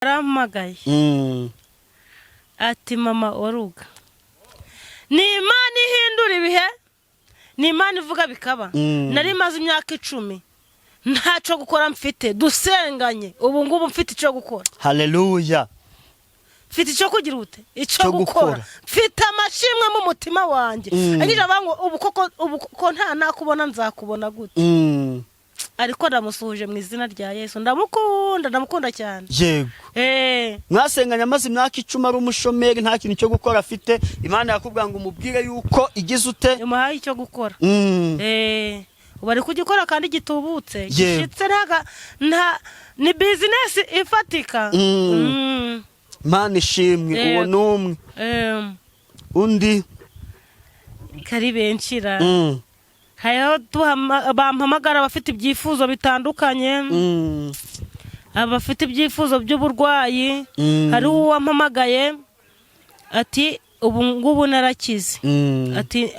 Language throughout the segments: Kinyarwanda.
Yaramagaye ati mama oruga ni Imana ihindura ibihe, ni Imana ivuga bikaba. Nari maze imyaka 10 ntaco gukora mfite, dusenganye ubu ngubu mfite ico gukora. Haleluya. Mfite ico kugira ute ico gukora, mfite amashimwe mu mutima wanje. Agira bango ubu koko nta nakubona nzakubona gute. Ariko ndamusuhuje mu izina rya Yesu, ndamukunda cyane. Yego. Mwasenganya maze imyaka 10 ari umushomeri nta kintu cyo gukora afite, Imana yakubwira ngo umubwire yuko igize ute imuhaye icyo gukora. Ubari kugikora kandi gitubutse, gishitse nta ni business ifatika. Imana ishimwe. Uwo numwe undi kari benshira. Hayo bampamagara bafite ibyifuzo bitandukanye, abafite ibyifuzo by'uburwayi. Hari uwampamagaye ati ubu ngubu narakize,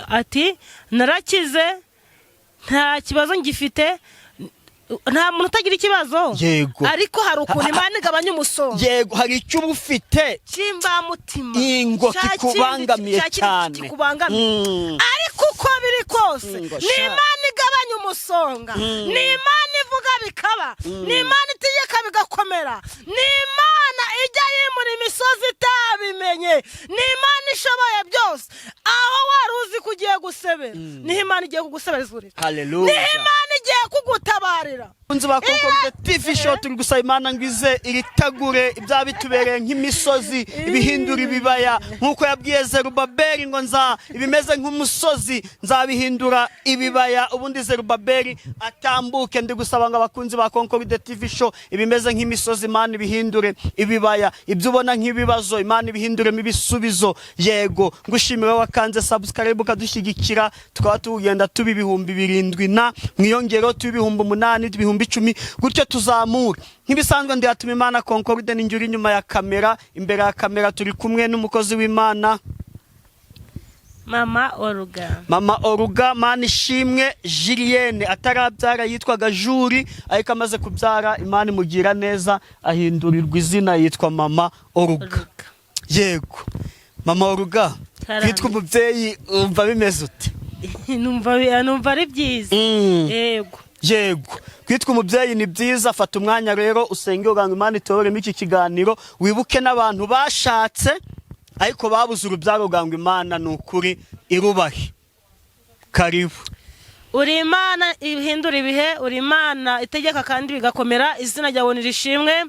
ati narakize nta kibazo ngifite, nta muntu utagira ikibazo. Yego. Ariko hari ukuntu Imana igabanya umusonga. Yego, hari icyo ufite kimba mutima ingo kikubangamiye cyane. Ariko uko biri kose ni Imana igabanya umusonga, ni Imana ivuga bikaba, ni Imana itegeka bigakomera, ni Imana ijya yimura imisozi itabimenye, ni Imana ishoboye byose. Aho wari uzi kugiye gusebera ni Imana igiye kuguseberezurira. Haleluya. Ni Imana igiye kugutabarira. Unzi bakoko TV show turi gusa Imana ngwize iritagure ibya bitubereye nk'imisozi ibihindura ibibaya, nkuko yabwiye Zerubabeli ngo nza ibimeze nk'umusozi nzabihindura ibibaya. Ubundi Zerubabeli atambuke. Ndi gusaba ngo abakunzi ba Concord TV show ibimeze nk'imisozi Imana ibihindure ibibaya, ibyo ubona nk'ibibazo Imana ibihinduremo ibisubizo. Yego, ngushimira wakanze subscribe ukadushyigikira, tukaba tugenda tubi 7,000 na mwiyongero tubi 8,000 10,000 gutyo tuzamura. Nk'ibisanzwe ndi atuma Imana Concord n'injuri nyuma ya kamera, imbere ya kamera turi kumwe n'umukozi w'Imana Mama Oruga. Mama Oruga Mana ishimwe Julienne atarabyara yitwaga Juri, ariko amaze kubyara Imana imugira neza ahindurirwa izina yitwa Mama Oruga. Yego. Mama Oruga, kwitwa umubyeyi umva bimeze ute? Numva ari byiza. Yego. Yego, kwitwa umubyeyi ni byiza. Fata umwanya rero usenge uganga Imana itororemo iki kiganiro, wibuke n'abantu bashatse ariko babuze urubyaro uganga Imana n'ukuri irubahe. Karibu. Uri Imana ihindura ibihe, uri Imana itegeka kandi bigakomera, izina ryawe nirishimwe.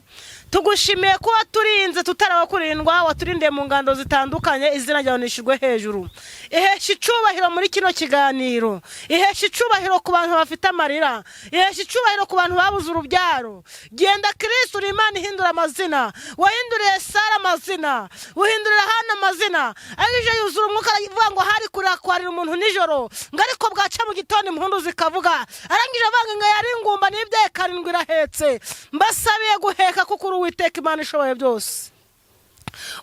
Tugushimiye ko waturinze tutarabakurindwa, waturindiye mu ngando zitandukanye, izina ryawe nishigwe hejuru. Ihesha icubahiro muri kino kiganiro, ihesha icubahiro ku bantu bafite amarira, ihesha icubahiro ku bantu babuze urubyaro. Genda Kristo, uri Imana ihindura amazina, wahinduriye Sara amazina, uhindurira Hana amazina. Agije yuzura umwuka avuga ngo hari kurakwarira umuntu nijoro, ngariko bwaca mu gitondo impundu zikavuga. Arangije avanga ngo yari ingumba n'ibyaye 7 irahetse. Mbasabiye guheka kuko Uwiteka Imana ishoboye byose.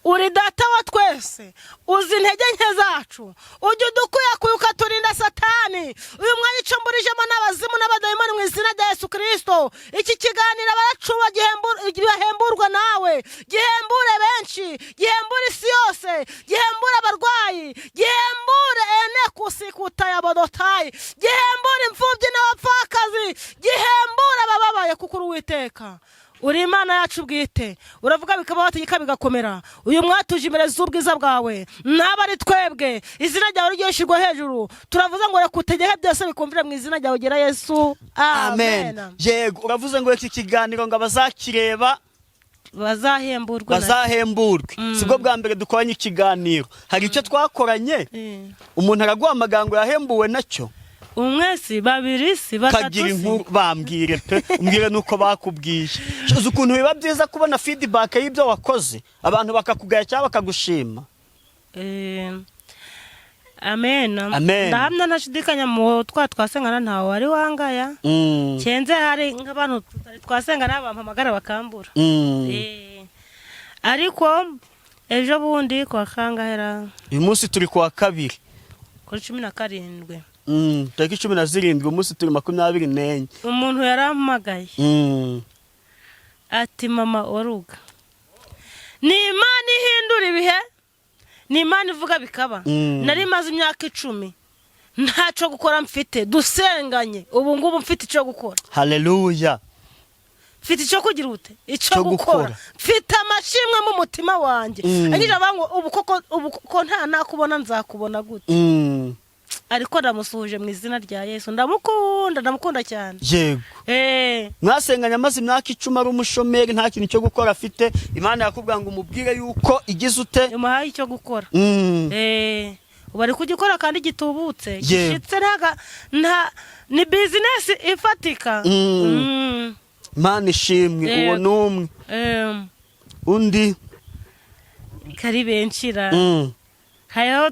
Uri data wa twese, uzi intege nke zacu, ujye udukuyakuye ukaturinda Satani. Uyu mwanya icomburijemo n'abazimu n'abadayimoni mu izina rya Yesu Kristo. Iki kiganiro baracuba gihemburwa nawe, gihembure benshi, gihembure isi yose, gihembure abarwayi, gihembure kusikuta ya bodotayi, gihembure imfubyi n'abapfakazi, gihembure abababaye kuko uri Uwiteka. Uri Imana yacu bwite, uravuga bikaba wategeka bigakomera. Uyu mwatuje imbere z'ubwiza bwawe, ntabari twebwe, izina ryawe ryeshirwa hejuru. Turavuze ngo rekutegeke byose bikumvire mu izina ryawe gera Yesu. Amen. Yego, uravuze ngo iki kiganiro ngo abazakireba bazahemburwe. Sibwo bwa mbere dukoranye ikiganiro, hari icyo twakoranye umuntu araguha amagambo yahembuwe nacyo. Umwesi babiri si batatu kagira inkuru bambwire pe, umbwire nuko bakubwiye. Uzi ukuntu biba byiza kubona feedback y'ibyo wakoze, abantu bakakugaya cyangwa bakagushima. Amen. Ndahamya ntashidikanya mu twasengana ntawe wari wangaya. Cyenze hari nk'abantu twasengana abampamagara bakambura. Ariko ejo bundi kwa kangahera. Uyu munsi turi kwa kabiri. Kuri 17. Tariki 17 umunsi turi 24. Umuntu yarampamagaye ati mama oruga ni Imana ihindura ibihe, ni Imana ivuga bikaba. Nari maze imyaka 10 ntaco gukora mfite, dusenganye ubu ngubu mfite ico gukora. Haleluya. Mfite ico kugira ute, ico gukora. Mfite amashimwe mu mutima wanje. Agira bango ubu koko nta nakubona nzakubona gute. Ariko ndamusuhuje mu izina rya Yesu, ndamukunda cyane. Yego. Mwasenganya amaze imyaka 10 ari umushomeri nta kintu cyo gukora afite, Imana yakubwira ngo umubwire yuko igize ute umuhaye icyo gukora. Ubari kugikora kandi gitubutse, gishitse nta ni business ifatika. Imana ishimwe. Uwo numwe undi kari benshira. Hayo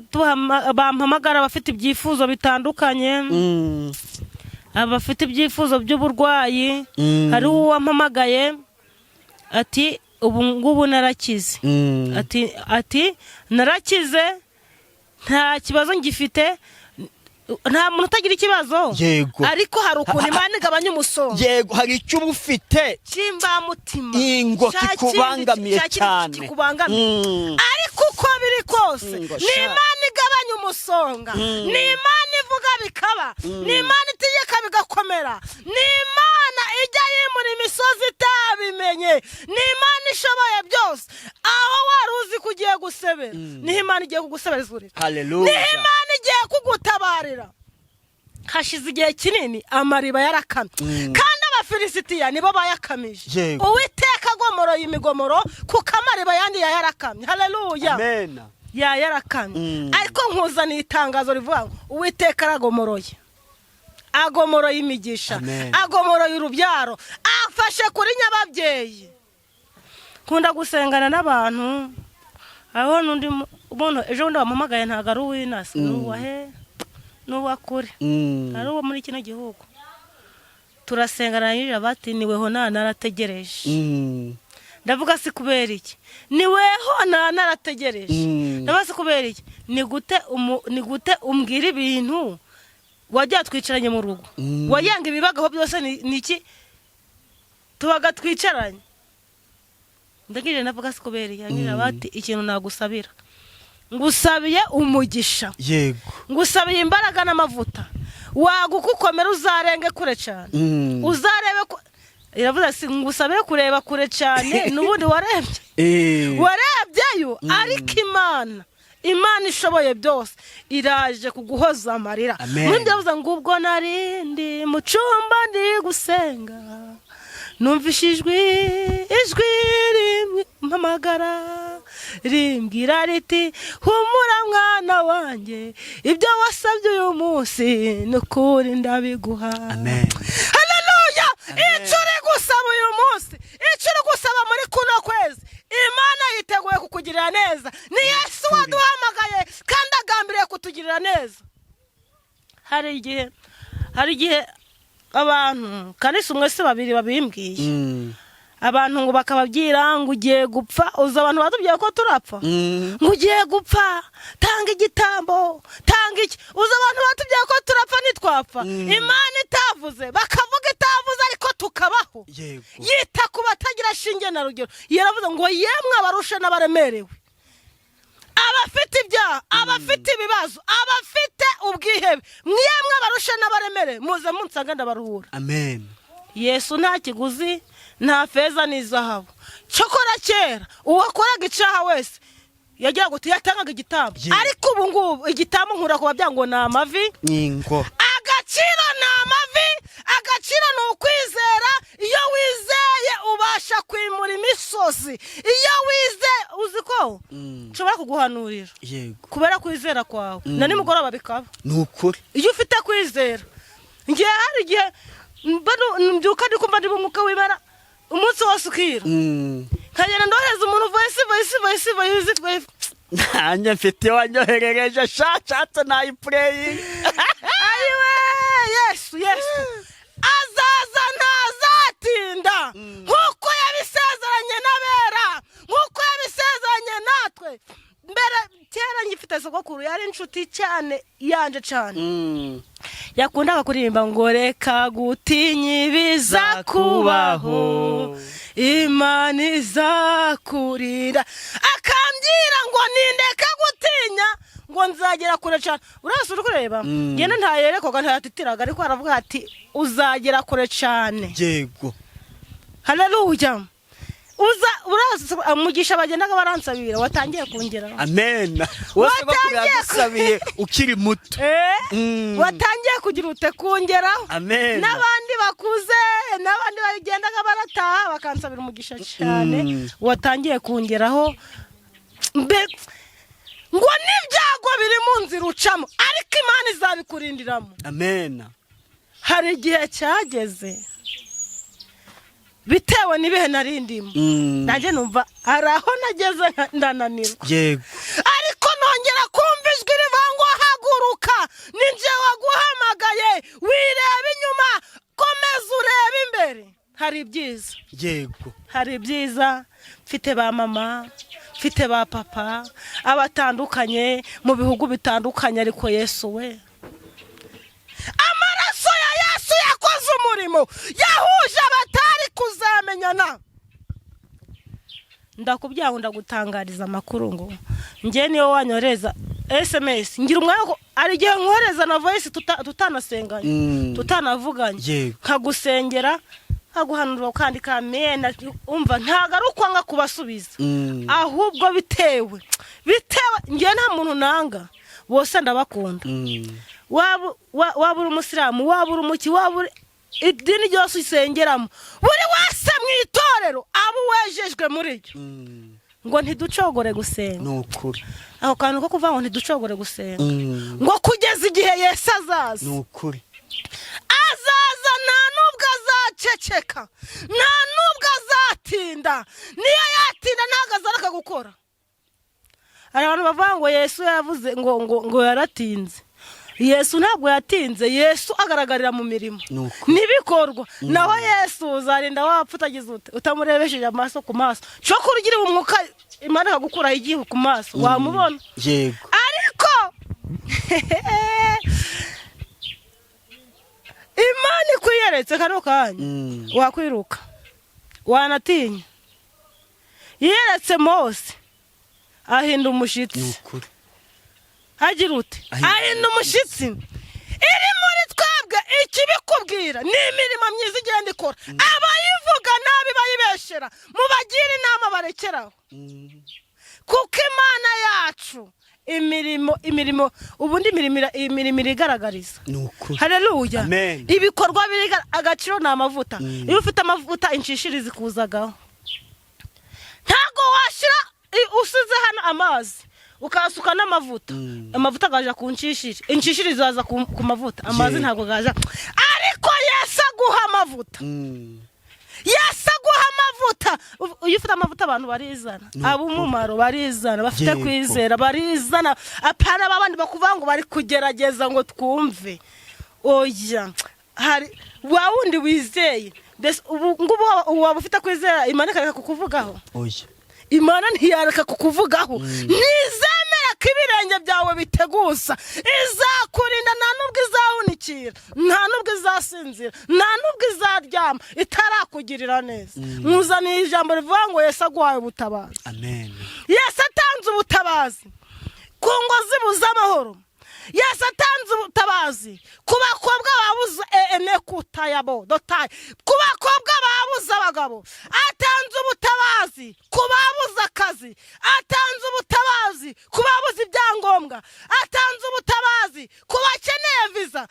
bampamagara bafite ibyifuzo bitandukanye, abafite ibyifuzo by'uburwayi. Hari uwampamagaye ati ubu ngubu narakize, ati narakize nta kibazo ngifite, nta muntu utagira ikibazo. Ariko hari ukuntu Imana igabanya umusonga. Yego, hari icyo ufite kimba mutima ingo kikubangamiye cyane. Ariko uko biri kose ni Imana igabanya umusonga, ni Imana ivuga bikaba, ni Imana itegeka bigakomera, ni Imana ijya yimura imisozi itabimenye, ni Imana ishoboye byose. Aho wari uzi kugiye gusebera, ni Imana igiye kugusebezurira. Haleluya. Ni Imana igiye kugutabarira. Hashize igihe kinini amariba yarakamye, kandi abafilisitiya nibo bayakamije. Uwiteka agomoroye imigomoro kuko amariba yandi yarakamye. Haleluya. Amen. Yarakamye. Ariko nkuzaniye itangazo rivuga ngo Uwiteka aragomoroye, agomoroye imigisha, agomoroye urubyaro, afashe kuri nyababyeyi. Kunda gusengana n'abantu. Aho nundi umuntu ejo ndabamamagaye ntago ari uw'inasi, n'uwahe n'uwakure, ari uwo muri kino gihugu. Turasengana yira bati niweho narategereje. Ndavuga si kubera iki, niweho narategereje. Ndabaza kubera iki, ni gute umbwira ibintu wajya twicaranye mu rugo, wayanga ibibagaho byose niki tubaga twicaranye. Ndagire navuga si kubera iki, ngira bati ikintu nagusabira, ngusabiye umugisha. Yego. Ngusabiye imbaraga n'amavuta, wagukukomera uzarenge kure cyane, uzarebe ko iravuga si ngusabiye kureba kure cyane. Nubundi warebyeyo, ariko Imana ishoboye byose iraje kuguhoza amarira. Mundi yavuze ngo ubwo narindi mu cyumba ndi gusenga, numvishijwe ijwi rimpamagara rimbwira riti humura mwana wanjye, ibyo wasabye uyu munsi nukuri ndabiguha. Amen. Haleluya. Icyo uri gusaba uyu munsi, icyo uri gusaba muri kuno kwezi, Imana yiteguye kukugirira neza. Ni Yesu waduhamagaye kandi agambiriye kutugirira neza. Hari igihe abantu kandi umwe se babiri babimbwiye, abantu ngo bakababyira ngo ugiye gupfa. Uza abantu batubwiye ko turapfa, ngo ugiye gupfa tanga igitambo, tanga iki. Uza abantu batubwiye ko turapfa nitwapfa, Imana itavuze bakavuga itavuze ariko tukabaho. Yita ku batagira shinge na rugero. Yaravuze ngo yemwe abarusha n'abaremerewe, abafite ibyaha, abafite ibibazo, abafite ubwihebe, mwemwe abarusha n'abaremere muze munsanga ndabaruhura. Amen. Yesu nta kiguzi, nta feza n'izahabu. Cyokora kera uwakoraga icyaha wese yagira ngo yatangaga igitambo. Ariko ubu ngubu igitambo nkura kuba byango na amavi n'ingo. Agaciro na amavi, agaciro ni ukwizera. Iyo wizeye ubasha kwimura imisozi. Iyo wizeye uziko nshobora kuguhanurira. Kubera kwizera kwawe na nimugoroba bikaba nukuri. Iyo ufite kwizera, ngiye hari igihe mbyuka ndi kumva ndi bumuka w'Imana umunsi wose ukira, nkagenda ndohereza umuntu voice. Nanjye mfite wanyoherereje shatse nayipraying. Ayiwe Yesu azaza ntazatinda, nkuko yabisezeranye n'abera, nkuko yabisezeranye natwe. Mbere kera ngifite sogokuru yari inshuti cyane yanje cyane, yakundaga kuririmba ngo reka gutinya ibiza kubaho Imana izakurinda akambwira ngo nindeka gutinya ngo nzagera kure cyane urase uri kureba ngene ntayerekoga ntayatitiraga ariko aravuga ati uzagera kure cyane yego haleluya urase umugisha bagendaga baransabira watangiye kungera amen wose bakuragusabiye ukiri muto watangiye kugira ute kungera amen n'abandi bakuze n'abandi bagendaga barataha bakansabira umugisha cyane watangiye kungeraho ngo n'ibyago biri mu nzira ucamo ariko Imana izabikurindiramo amen hari igihe cyageze bitewe n'ibihe narindimo nanjye numva araho nageze ndananirwa yego ariko nongera kumva ijwi rivango haguruka ninje waguhamagaye wireba inyuma komeza ureba imbere hari ibyiza yego hari ibyiza mfite ba mama mfite ba papa abatandukanye mu bihugu bitandukanye ariko Yesu we amaraso ya Yesu yakoze umurimo yahuje abatari kuzamenyana ndakubwira ngo ndagutangariza amakuru ngo ngiye niyo wanyoreza SMS ngira umwanya ari igihe nkoreza na voice tutanasenganye tutanavuganye nkagusengera haguhanura kandi kamena umva ntagaruka nga kubasubiza ahubwo bitewe ngiye nta muntu nanga bose ndabakunda waba uri umusiramu waba uri umuki waba idini ryose usengeramo buri wese mu itorero abo wejejwe muri ryo ngo ntiducogore gusenga nukuri aho kantu ko kuva ngo ntiducogore gusenga ngo kugeza igihe Yesu azaza nukuri azaza nta nubwo azaceceka nta nubwo azatinda niyo yatinda ntago azareka gukora hari abantu bavuga ngo Yesu yavuze ngo yaratinze Yesu ntabwo yatinze Yesu agaragarira mu mirimo nibikorwa naho Yesu uzarinda wapfutagize utamurebesheje amaso ku maso cyo kurugira umwuka Imana akagukuraho igihe ku maso wamubona yego ariko Imana ikuyeretse kano kanya wakwiruka wanatinya yeretse Mose ahinda umushitsi hagira ute ahinda umushitsi iri muri twebwe ikibikubwira ni imirimo myiza igenda ikora abayivuga nabi bayibeshera mubagira inama barekeraho kuko Imana yacu imirimo ubundi imirimo irigaragariza haleluya ibikorwa biri agaciro na amavuta iyo ufite amavuta inshishirizi kuzagaho ntago washira usize hano amazi ukasuka n'amavuta amavuta gaje kunshishira inshishirizi zaza ku mavuta amazi ntago gaje ariko Yesu aguha amavuta Yesu aguha amavuta iyo ufite amavuta abantu barizana abumumaro barizana bafite kwizera barizana apana babandi bakuvuga ngo bari kugerageza ngo twumve oya hari wawundi wizeye mbese ngubu waba ufite kwizera Imana ikareka kukuvugaho oya Imana ntiyareka kukuvugaho nizemera ko ibirenge byawe bitegusa izakurinda nta nubwo izawunikira nta nubwo izasinzira nta nubwo izaryama itarakugirira neza muzaniye ijambo rivuga ngo Yesu aguhaye ubutabazi amen Yesu atanze ubutabazi ku ngo zibuza amahoro Yesu atanze ubutabazi ku bakobwa babuze enekutayabo dotaye ku bakobwa babuze abagabo atanze ubutabazi ku babuze akazi atanze ubutabazi ku babuze ibyangombwa atanze ubutabazi ku bakeneye visa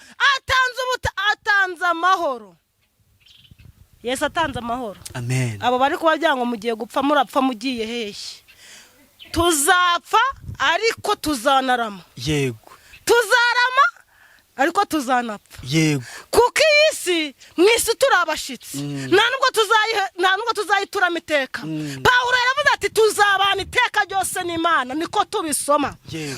atanze amahoro Yesu atanze amahoro amen abo bari kubajya ngo mugiye gupfa murapfa mugiye hehe tuzapfa ariko tuzanarama yego tuzarama ariko tuzanapfa yego kuko isi mwisi turabashitsi nta nubwo tuzayituramo iteka Pawulo yaravuze ati tuzabana iteka ryose n'Imana niko tubisoma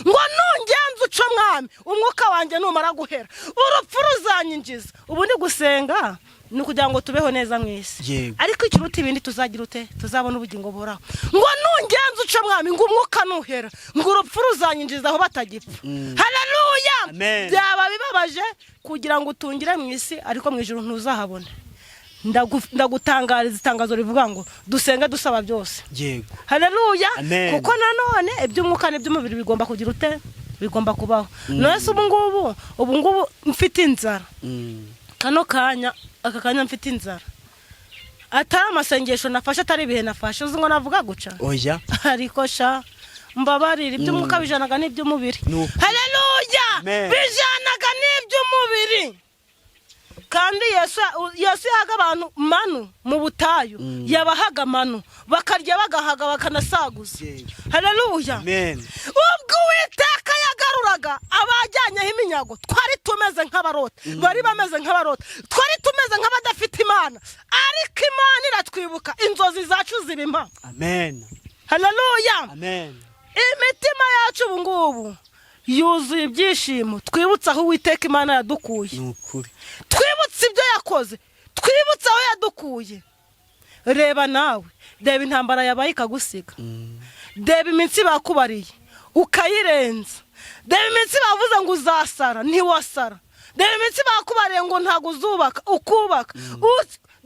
ngo nungenza uco mwami umwuka wanjye numara guhera urupfu ruzanyinjiza ubu ndi gusenga ni kugira ngo tubeho neza mwisi ariko ikiruta ibindi tuzagira ute tuzabona ubugingo buhoraho ngo nungenza uco mwami ngo umwuka nuhera ngo urupfu ruzanyinjiza aho batagipfa haleluya byaba birababaje kugira ngo utungire mu isi ariko mu ijuru ntuzahabone. Ndagutangariza itangazo rivuga ngo dusenge dusaba byose. Yego. Haleluya. Amen. Kuko nanone iby'umwuka n'iby'umubiri bigomba kugira ute bigomba kubaho. None se ubu ngubu mfite inzara. Kano kanya aka kanya mfite inzara. Atari amasengesho nafashe atari ibihe nafashe uzi ngo navuga guca. Oya. Ariko sha mbabarira iby'umwuka bijanaga n'iby'umubiri. Haleluya. Bijanaga n'iby'umubiri. Kandi Yesu yahaga abantu manu mu butayu, yabahaga manu bakarya bagahaga bakanasaguza. Haleluya. Amen. Ubwo Uwiteka yagaruraga abajyanyeho iminyago twari tumeze nk'abarota, bari bameze nk'abarota, twari tumeze nk'abadafite Imana, ariko Imana iratwibuka inzozi zacu zibimpa. Amen. Haleluya. Amen. Imitima yacu ubu ngubu yuzuye ibyishimo, twibutsa aho Uwiteka Imana yadukuye. Nukuri. Twibutsa ibyo yakoze, twibutsa aho yadukuye. Reba nawe, reba intambara yabaye ikagusiga. Reba iminsi bakubariye ukayirenza. Reba iminsi bavuze ngo uzasara ntiwasara. Reba iminsi bakubariye ngo ntago uzubaka ukubaka.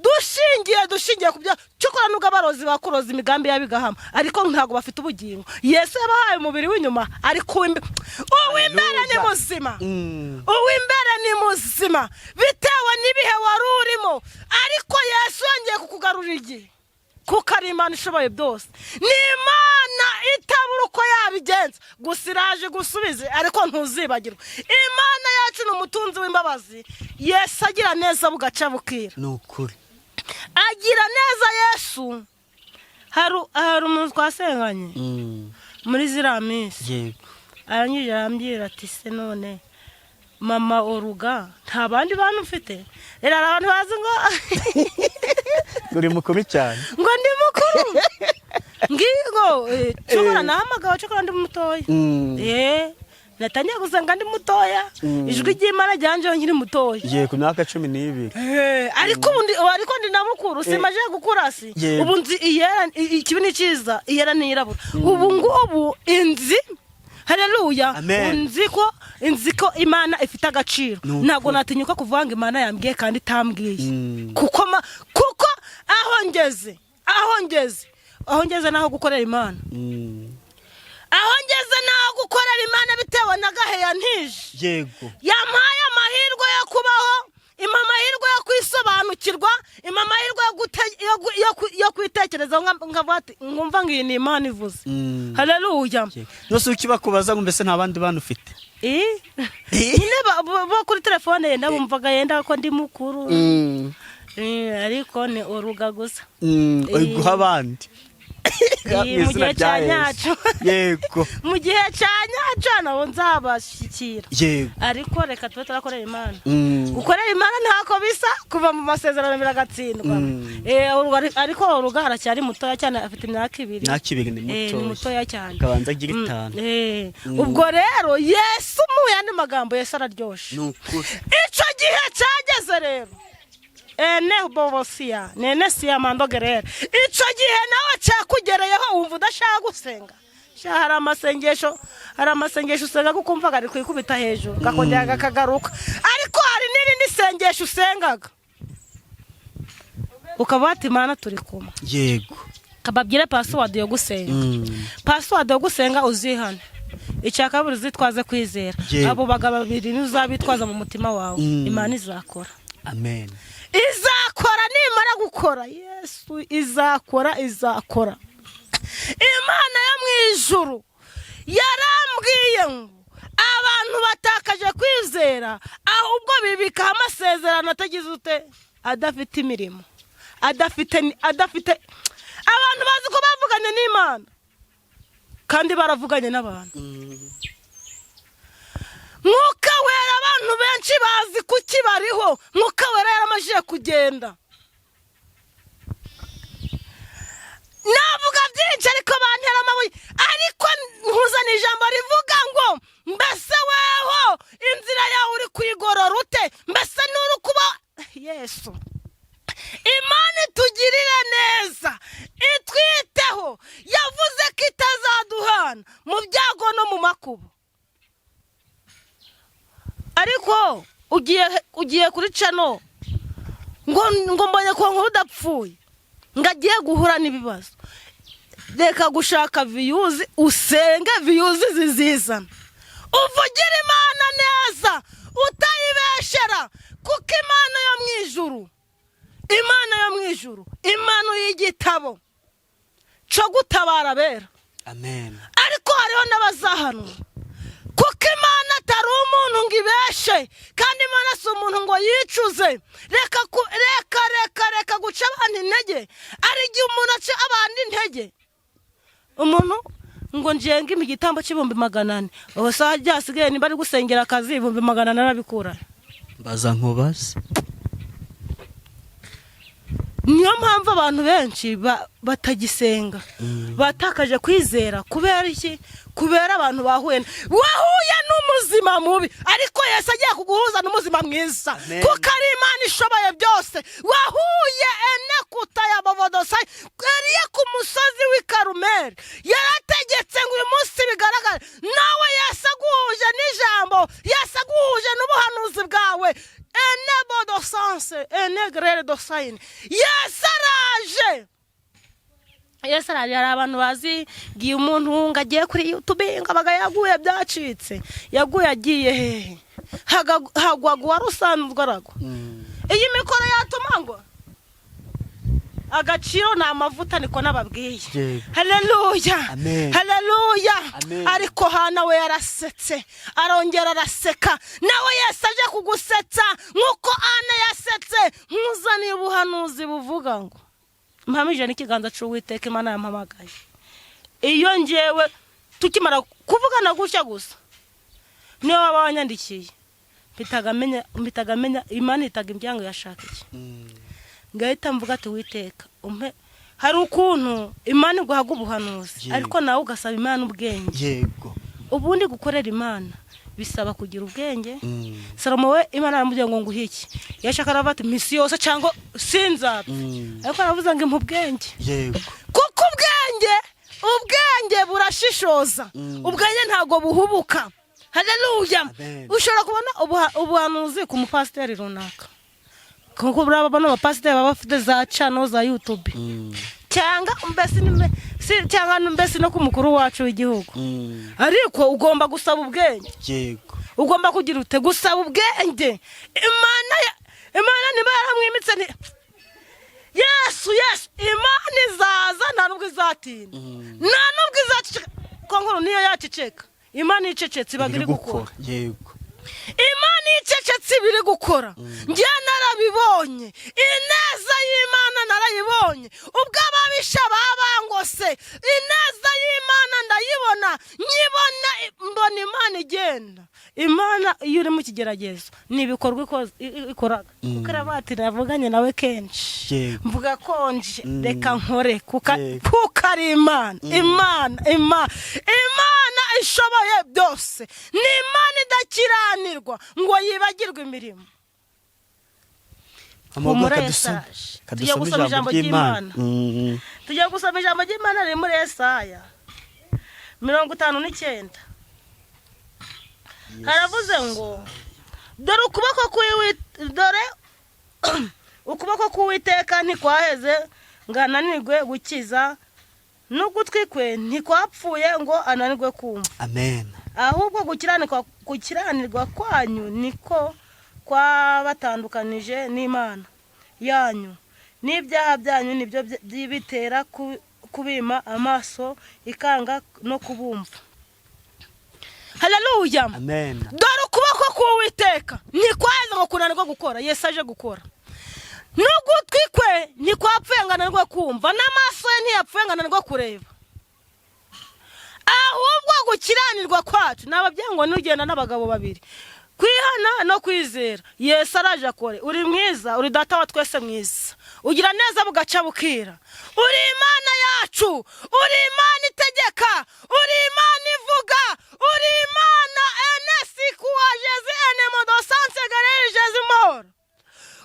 Dushingiye kubya cyokora nuga barozi bakuroza imigambi yabigahama ariko ntago bafite ubugingo. Yesu yabahaye umubiri w'inyuma ariko uw'imbere ni muzima. Uw'imbere ni muzima bitewe n'ibihe wari urimo, ariko Yesu yongeye kukugarurira igihe kuko ari Imana ishoboye byose. Ni Imana itabura uko yabigenza, gusa iraje gusubize ariko ntuzibagirwa. Imana yacu ni umutunzi w'imbabazi. Yesu agira neza bugaca bukira. Nukuri. Agira neza Yesu. Hari umuntu twasenganye muri ziriya minsi. Yego. Arangije arambwira ati se none mama Oruga nta bandi bantu ufite? Rero abantu bazi ngo uri mukuru cyane. Ngo ndi mukuru. Ngigo cyokora nahamagawe cyokora ndi mutoya. Natangiye gusanga ndi mutoya. Ijwi ry'Imana ryanje nkiri mutoya. Ye ku myaka 12. Ariko ndi na mukuru simaje gukura si. Ubu nzi iyera ikibi ni cyiza, iyera nirabura. Ubu ngubu inzi. Haleluya. Inzi ko Imana ifite agaciro. Ntago natinyuka kuvanga Imana yambwiye kandi itambwiye. Kuko aho ngeze naho gukorera Imana. Aho ngeze naho gukorera Imana bitewe n'agahe yantije. Yego. Yampaye amahirwe yo kubaho, amahirwe yo kwisobanukirwa, amahirwe yo kwitekereza nkavuga ati ngumva ngiyi ni Imana ivuze. Haleluya. Nose ukibakubaza ngo mbese nta bandi bantu ufite? Nyine bo kuri telefone yenda bumvaga yenda ko ndi mukuru. Ariko ni Oruga gusa. Guha abandi. Mu gihe cya nyacu. Yego. Mu gihe cya nyacu nabo nzabashyikira. Yego. Ariko reka tube turakorera Imana. Gukorera Imana ntako bisa kuva mu masezerano biragatsindwa. Ariko Oruga aracyari mutoya cyane, afite imyaka 2. Myaka 2 ni mutoya. Ni mutoya cyane. Kabanza agira 5. Ubwo rero Yesu mu yandi magambo Yesu araryoshe. Nukuri. Ico gihe cyageze rero. Nene siya mandogerere. Ico gihe nawe cyakugereyeho wumva udashaka gusenga. Hari amasengesho usenga kukumva gari kwikubita hejuru gakongera gakagaruka. Ariko hari n'irindi sengesho usengaga ukaba ati Imana turi kumwe. Yego. Kababwire password yo gusenga. Password yo gusenga uzihane. Icyakaburi zitwaze kwizera. Abo bagabo 2 nuzabitwaza mu mutima wawe. Imana izakora. Amen. Izakora nimara gukora. Yesu izakora. Imana yo mu ijuru yarambwiye ngo abantu batakaje kwizera ahubwo bibika amasezerano atagize ute adafite imirimo, adafite abantu bazi ko bavuganye n'Imana kandi baravuganye n'abantu. Mwuka wera abantu benshi bazi kuki bariho. Mwuka wera yaramajije kugenda. Navuga byinshi ariko bantera amabuye, ariko nkuzana ijambo rivuga ngo mbese weho inzira yawe uri kwigorora ute? Mbese nuri kuba Yesu. Imana itugirire neza, itwiteho. Yavuze ko itazaduhana mu byago no mu makuba. ariko ugiye kuri cano ngo mbonye ko nkuru udapfuye ngo agiye guhura n'ibibazo. Reka gushaka viyuzi, usenge viyuzi zizizana, uvugira Imana neza utayibeshera, kuko Imana yo mu ijuru, Imana yo mu ijuru, Imana y'igitabo cyo gutabara bera. Amen. Ariko hariho n'abazahanura, kuko Imana atari umuntu ngo ibeshe, kandi Imana si umuntu ngo yicuze. Reka guca abantu intege. Ari igihe umuntu aca abandi intege, umuntu ngo njenga igitambo cy'ibihumbi 400, ubu saha ryasigaye niba ari gusengera akazi 400 arabikura. Mbaza nkubaza. Niyo mpamvu abantu benshi batagisenga, batakaje kwizera. Kubera iki? Kubera abantu wahuye n'umuzima mubi, ariko Yesu agiye kuguhuza n'umuzima mwiza, kuko ari Imana ishoboye byose. Wahuye Enekuta ya Bovodosai yariye ku musozi w'i Karumeli, yarategetse ngo uyu munsi bigaragare nawe Yesu aguhuje n'ijambo, Yesu aguhuje n'ubuhanuzi bwawe. Enebodosanse enegrere dosayine, Yesu araje. Yesu araje. Hari abantu bazi giye umuntu ngo agiye kuri YouTube ngo abaga yaguye byacitse, yaguye agiye hehe? Hagwaga usanzwe aragwa. Iyi mikoro yatuma ngo agaciro na amavuta niko nababwiye. Haleluya, haleluya. Ariko Hana we yarasetse, arongera araseka. Nawe Yesu aje kugusetsa nkuko Ana yasetse. Nkuzaniye ubuhanuzi buvuga ngo mpamije n'ikiganza cy'Uwiteka Imana yampamagaye. Iyo njewe tukimara kuvugana gutya gusa, niyo wabanyandikiye mpitagamenya Imana itaga imbyango yashaka iki. Ngahita mvuga ati Uwiteka umpe. Hari ukuntu Imana iguhaga ubuhanuzi, ariko nawe ugasaba Imana ubwenge. Yego. Ubundi gukorera Imana bisaba kugira ubwenge. Salomo we Imana aramubwira ngo nguhiki, yashaka aravata misi yose cyangwa sinza, ariko aravuze ngo impubwenge. Yego. Kuko ubwenge burashishoza, ubwenge ntago buhubuka. Haleluya. Ushobora kubona ubuhanuzi ku mupasiteri runaka, kuko buraba bano bapasiteri baba bafite za channel za YouTube, cyangwa mbese no ku mukuru wacu w'igihugu. Ariko ugomba gusaba ubwenge. Yego. Ugomba kugira ute gusaba ubwenge. Imana niba yaramwimitse ni Yesu, Imana izaza nta nubwo izatinda, nta nubwo izaceceka. Ko nkuru niyo yaceceka, Imana icecetse bagiri gukora. Yego. Imana icecetse biri gukora. Njye narabibonye, ineza y'Imana narayibonye. Ubwo ababisha babangose, ineza y'Imana ndayibona, mbona Imana igenda. Imana iyo uri mu kigeragezo nibikorwa ikoraga. Kuko arabatira yavuganye nawe kenshi, mvuga konje reka nkore kuko ari Imana ishoboye byose. Ni Imana idakiranirwa ngo yibagirwe imirimo. Tujya gusoma ijambo ry'Imana. Tujya gusoma ijambo ry'Imana riri muri Yesaya 59. Haravuze ngo dore ukuboko k'Uwiteka ntikwaheze ngo ananirwe gukiza, n'ugutwi kwe ntikwapfuye ngo ananirwe kumva. Amen. Ahubwo gukiranirwa kwanyu niko kwabatandukanije n'Imana yanyu, n'ibyaha byanyu nibyo bitera kubima amaso ikanga no kubumva. Haleluya. Amen. Dore ukuboko k'Uwiteka ntikwaheze ngo kunanirwa gukora. Yesu aje gukora. N'ugutwi kwe ntikwapfuye ngo ananirwe kumva, n'amaso ye ntiyapfuye ngo ananirwe kureba. Ahubwo gukiranirwa kwacu n'ababyango n'ugenda n'abagabo babiri, kwihana no kwizera. Yesu araje akore. Uri mwiza, uri data wa twese mwiza, ugira neza bugaca bukira. Uri Imana yacu, uri Imana itegeka, uri Imana ivuga, uri Imana enesikuwajezi enemodosanse garejezi mora.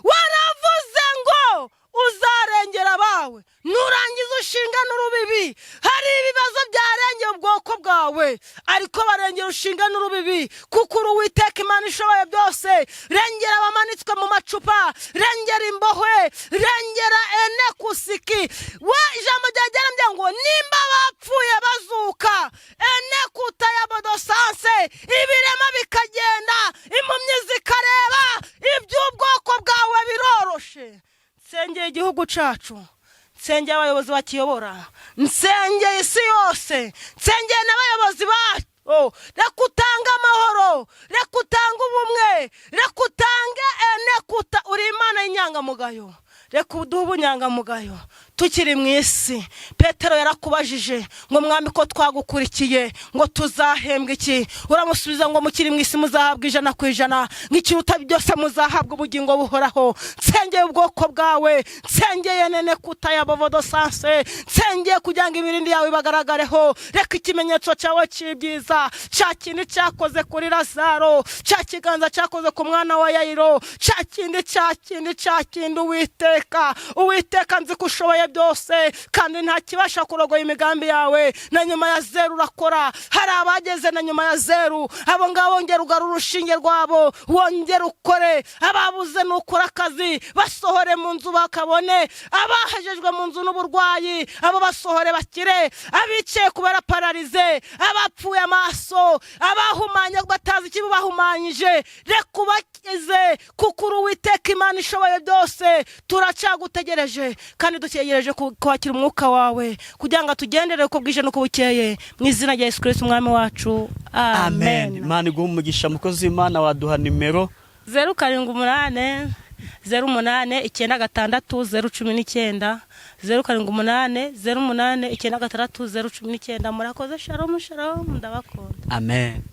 Waravuze ngo uzarengera bawe nurangiza ushinga n'urubibi. Hari ibibazo byarengeye ubwoko bwawe. bawe ariko barengera urushinga n'urubibi kuko uri Uwiteka Imana ishoboye byose. Rengera abamanitswe mu macupa, rengera imbohwe, rengera enekusiki. We ijambo ryagerambye ngo nimba bapfuye bazuka enekuta ya bodosanse, ibirema bikagenda, impumyi zikareba, iby'ubwoko bwawe biroroshe. Nsengeye igihugu cacu, nsengeye abayobozi bakiyobora, nsengeye isi yose, nsengeye n'abayobozi bacu. Reka utange amahoro, reka utange ubumwe, reka utange enekuta. Uri Imana y'inyangamugayo, reka uduhe ubunyangamugayo tukiri mu isi. Petero yarakubajije ngo mwami ko twagukurikiye ngo tuzahembwa iki? Uramusubiza ngo mukiri mu isi muzahabwa 100%, nk'ikiruta byose muzahabwa ubugingo buhoraho. Nsengeye ubwoko bwawe, nsengeye enekuta ya bodosanse, nsengeye kugira ngo imirindi yawe bagaragareho. Reka ikimenyetso cyawe cy'ibyiza, cya kindi cyakoze kuri Lazaro, cya kiganza cyakoze ku mwana wa Yayiro, cya kindi Uwiteka nzi ko ushoboye byose kandi nta kibasha kurogoya imigambi yawe. Na nyuma ya 0 urakora. Hari abageze na nyuma ya 0, abo ngabo wongera ugarura urushinge rwabo, wongera ukore. Ababuze n'ukora akazi basohore mu nzu bakabone, abahejejwe mu nzu n'uburwayi abo basohore bakire, abicaye kubera paralize, abapfuye amaso, abahumanye batazi ikibi bahumanyije, reka ubakize kuko uri Uwiteka Imana ishoboye byose. Turacagutegereje kandi dutegereje kwakira umwuka wawe kugira ngo tugendere uko bwije n'uko bukeye, mu izina rya Yesu Kristo umwami wacu, amen. Imana iguhe umugisha mukozi w'Imana. Waduha nimero 078 08 96 019 078 08 96 019. Murakoze. Shalom, ndabakunda. Amen.